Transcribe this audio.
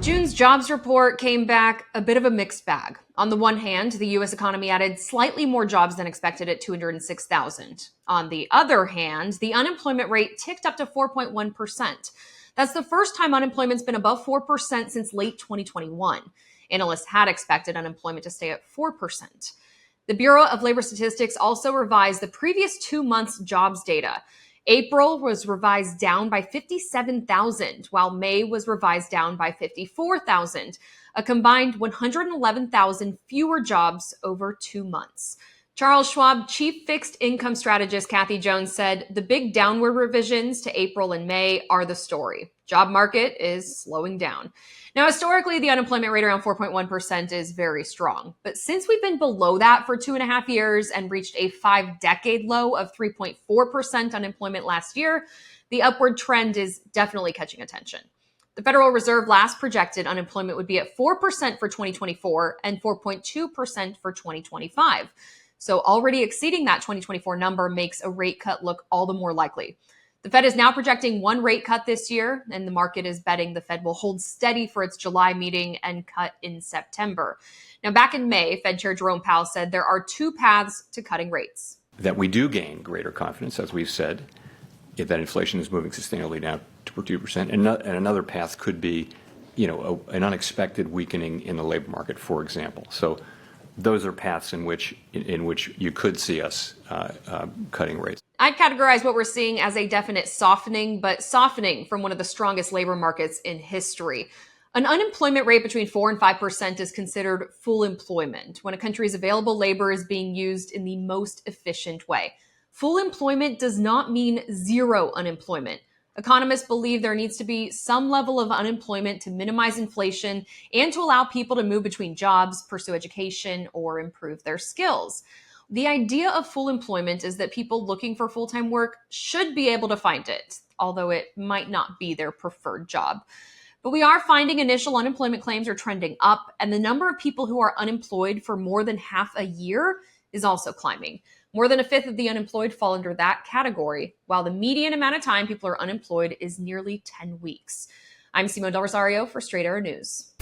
June's jobs report came back a bit of a mixed bag. On the one hand, the U.S. economy added slightly more jobs than expected at 206,000. On the other hand, the unemployment rate ticked up to 4.1%. That's the first time unemployment's been above 4% since late 2021. Analysts had expected unemployment to stay at 4%. The Bureau of Labor Statistics also revised the previous 2 months' jobs data. April was revised down by 57,000, while May was revised down by 54,000, a combined 111,000 fewer jobs over 2 months. Charles Schwab chief fixed income strategist Kathy Jones said the big downward revisions to April and May are the story. Job market is slowing down. Now, historically, the unemployment rate around 4.1% is very strong. But since we've been below that for 2.5 years and reached a 5-decade low of 3.4% unemployment last year, the upward trend is definitely catching attention. The Federal Reserve last projected unemployment would be at 4% for 2024 and 4.2% for 2025. So already exceeding that 2024 number makes a rate cut look all the more likely. The Fed is now projecting one rate cut this year, and the market is betting the Fed will hold steady for its July meeting and cut in September. Now, back in May, Fed Chair Jerome Powell said there are two paths to cutting rates. That we do gain greater confidence, as we've said, if that inflation is moving sustainably down to 2%. And another path could be, an unexpected weakening in the labor market, for example. So those are paths in which you could see us cutting rates. I'd categorize what we're seeing as a definite softening, but softening from one of the strongest labor markets in history. An unemployment rate between 4 and 5% is considered full employment, when a country's available labor is being used in the most efficient way. Full employment does not mean zero unemployment. Economists believe there needs to be some level of unemployment to minimize inflation and to allow people to move between jobs, pursue education, or improve their skills. The idea of full employment is that people looking for full-time work should be able to find it, although it might not be their preferred job. But we are finding initial unemployment claims are trending up, and the number of people who are unemployed for more than half a year is also climbing. More than a fifth of the unemployed fall under that category, while the median amount of time people are unemployed is nearly 10 weeks. I'm Simone Del Rosario for Straight Arrow News.